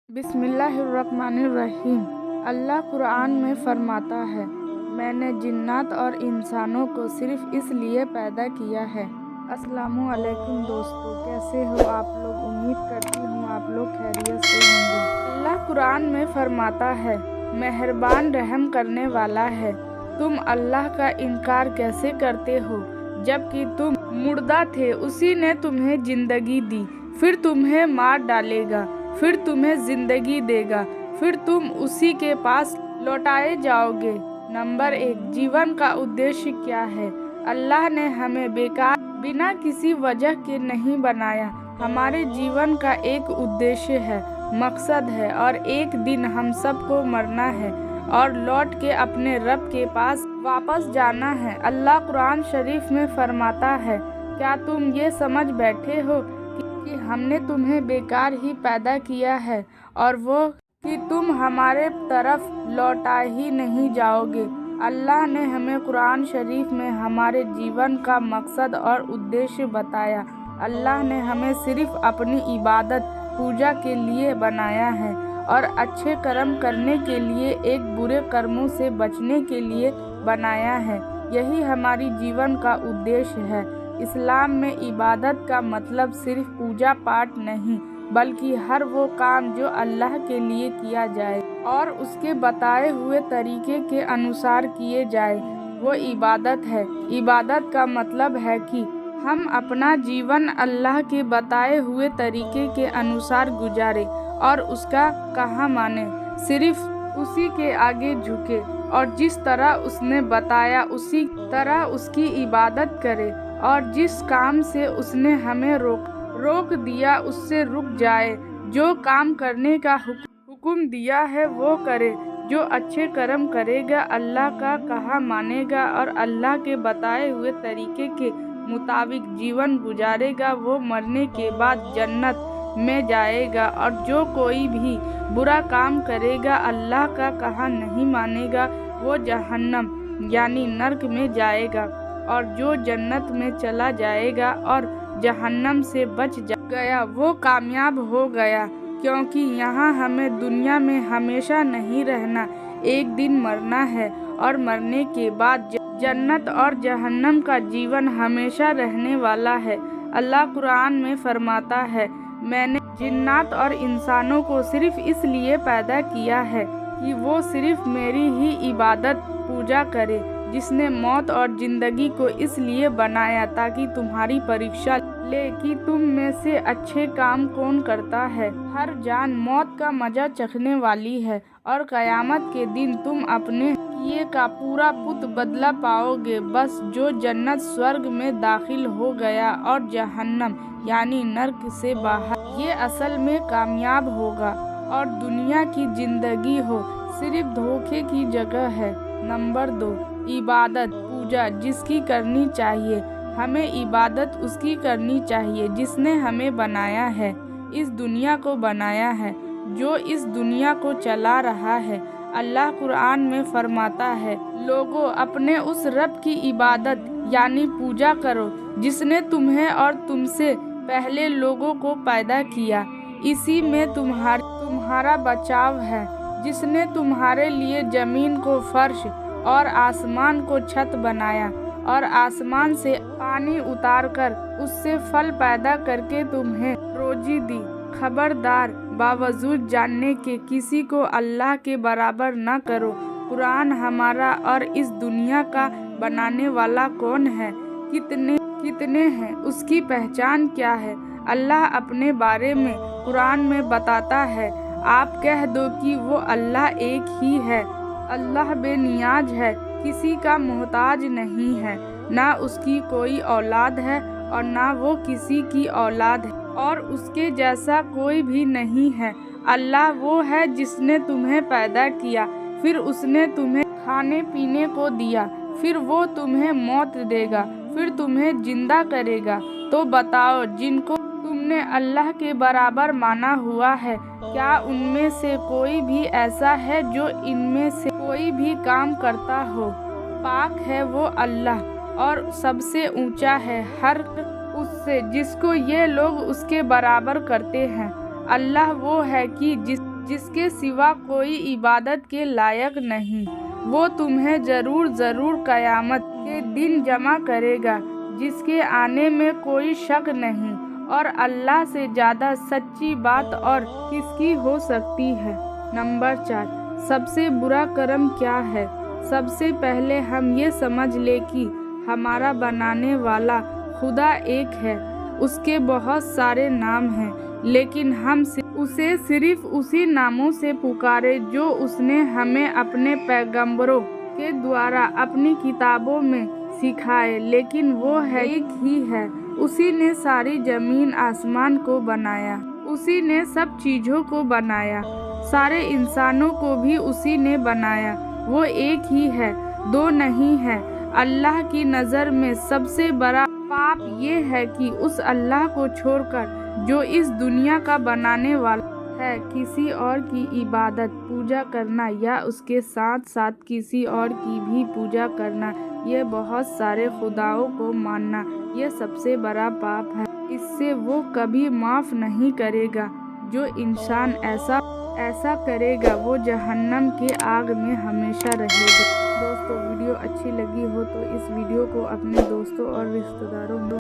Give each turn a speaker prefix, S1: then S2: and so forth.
S1: बिस्मिल्लाहिर्रहमानिर्रहीम। अल्लाह कुरान में फरमाता है, मैंने जिन्नात और इंसानों को सिर्फ इसलिए पैदा किया है। अस्सलामु अलैकुम दोस्तों, कैसे हो आप लोग? उम्मीद करती हूँ आप लोग खैरियत से होंगे। अल्लाह कुरान में फरमाता है, मेहरबान रहम करने वाला है। तुम अल्लाह का इनकार कैसे करते हो जबकि तुम मुर्दा थे? उसी ने तुम्हें जिंदगी दी, फिर तुम्हें मार डालेगा, फिर तुम्हें जिंदगी देगा, फिर तुम उसी के पास लौटाए जाओगे। नंबर 1, जीवन का उद्देश्य क्या है? अल्लाह ने हमें बेकार बिना किसी वजह के नहीं बनाया। हमारे जीवन का एक उद्देश्य है, मकसद है, और एक दिन हम सबको मरना है और लौट के अपने रब के पास वापस जाना है। अल्लाह कुरान शरीफ में फरमाता है, क्या तुम ये समझ बैठे हो कि हमने तुम्हें बेकार ही पैदा किया है और वो कि तुम हमारे तरफ लौटा ही नहीं जाओगे। अल्लाह ने हमें कुरान शरीफ में हमारे जीवन का मकसद और उद्देश्य बताया। अल्लाह ने हमें सिर्फ अपनी इबादत पूजा के लिए बनाया है और अच्छे कर्म करने के लिए, एक बुरे कर्मों से बचने के लिए बनाया है। यही हमारी जीवन का उद्देश्य है। इस्लाम में इबादत का मतलब सिर्फ पूजा पाठ नहीं, बल्कि हर वो काम जो अल्लाह के लिए किया जाए और उसके बताए हुए तरीके के अनुसार किए जाए, वो इबादत है। इबादत का मतलब है कि हम अपना जीवन अल्लाह के बताए हुए तरीके के अनुसार गुजारे और उसका कहा माने, सिर्फ उसी के आगे झुके और जिस तरह उसने बताया उसी तरह उसकी इबादत करे, और जिस काम से उसने हमें रोक दिया उससे रुक जाए। जो काम करने का हुक्म दिया है वो करे। जो अच्छे कर्म करेगा, अल्लाह का कहा मानेगा और अल्लाह के बताए हुए तरीके के मुताबिक जीवन गुजारेगा, वो मरने के बाद जन्नत में जाएगा। और जो कोई भी बुरा काम करेगा, अल्लाह का कहा नहीं मानेगा, वो जहन्नम यानी नरक में जाएगा। और जो जन्नत में चला जाएगा और जहन्नम से बच गया, वो कामयाब हो गया। क्योंकि यहाँ हमें दुनिया में हमेशा नहीं रहना, एक दिन मरना है और मरने के बाद जन्नत और जहन्नम का जीवन हमेशा रहने वाला है। अल्लाह कुरान में फरमाता है, मैंने जिन्नात और इंसानों को सिर्फ इसलिए पैदा किया है कि वो सिर्फ मेरी ही इबादत पूजा करे। जिसने मौत और जिंदगी को इसलिए बनाया ताकि तुम्हारी परीक्षा ले कि तुम में से अच्छे काम कौन करता है। हर जान मौत का मजा चखने वाली है और कयामत के दिन तुम अपने किए का पूरा पुत बदला पाओगे। बस जो जन्नत स्वर्ग में दाखिल हो गया और जहन्नम यानी नर्क से बाहर, ये असल में कामयाब होगा। और दुनिया की जिंदगी हो सिर्फ धोखे की जगह है। नंबर 2, इबादत पूजा जिसकी करनी चाहिए। हमें इबादत उसकी करनी चाहिए जिसने हमें बनाया है, इस दुनिया को बनाया है, जो इस दुनिया को चला रहा है। अल्लाह कुरान में फरमाता है, लोगों अपने उस रब की इबादत यानी पूजा करो जिसने तुम्हें और तुमसे पहले लोगों को पैदा किया। इसी में तुम्हारा बचाव है, जिसने तुम्हारे लिए जमीन को फर्श और आसमान को छत बनाया और आसमान से पानी उतारकर उससे फल पैदा करके तुम्हें रोजी दी। खबरदार, बावजूद जानने के किसी को अल्लाह के बराबर न करो। कुरान हमारा और इस दुनिया का बनाने वाला कौन है? कितने हैं? उसकी पहचान क्या है? अल्लाह अपने बारे में कुरान में बताता है, आप कह दो कि वो अल्लाह एक ही है। अल्लाह बेनियाज है, किसी का मोहताज नहीं है, ना उसकी कोई औलाद है और ना वो किसी की औलाद है, और उसके जैसा कोई भी नहीं है। अल्लाह वो है जिसने तुम्हें पैदा किया, फिर उसने तुम्हें खाने पीने को दिया, फिर वो तुम्हें मौत देगा, फिर तुम्हें जिंदा करेगा। तो बताओ, जिनको तुमने अल्लाह के बराबर माना हुआ है, क्या उनमें से कोई भी ऐसा है जो इनमें से कोई भी काम करता हो? पाक है वो अल्लाह और सबसे ऊंचा है हर उससे जिसको ये लोग उसके बराबर करते हैं। अल्लाह वो है कि جس کے سوا کوئی عبادت کے لائق نہیں، وہ تمہیں ضرور قیامت کے دن جمع کرے گا، جس کے آنے میں کوئی شک نہیں، اور اللہ سے زیادہ سچی بات اور کس کی ہو سکتی ہے۔ نمبر 4، سب سے برا کرم کیا ہے؟ سب سے پہلے ہم یہ سمجھ لیں کہ ہمارا بنانے والا خدا ایک ہے، اس کے بہت سارے نام ہیں، لیکن ہم اسے صرف اسی ناموں سے پکارے جو اس نے ہمیں اپنے پیغمبروں کے دوارا اپنی کتابوں میں سکھائے، لیکن وہ ایک ہی ہے۔ اسی نے ساری زمین آسمان کو بنایا، اسی نے سب چیزوں کو بنایا، سارے انسانوں کو بھی اسی نے بنایا۔ وہ ایک ہی ہے، دو نہیں ہے۔ اللہ کی نظر میں سب سے بڑا پاپ یہ ہے کہ اس اللہ کو چھوڑ کر جو اس دنیا کا بنانے والا ہے، کسی اور کی عبادت پوجا کرنا یا اس کے ساتھ ساتھ کسی اور کی بھی پوجا کرنا، یہ بہت سارے خداؤں کو ماننا، یہ سب سے بڑا پاپ ہے۔ اس سے وہ کبھی معاف نہیں کرے گا۔ جو انسان ایسا کرے گا وہ جہنم کی آگ میں ہمیشہ رہے گا۔ دوستو، ویڈیو اچھی لگی ہو تو اس ویڈیو کو اپنے دوستوں اور رشتہ داروں میں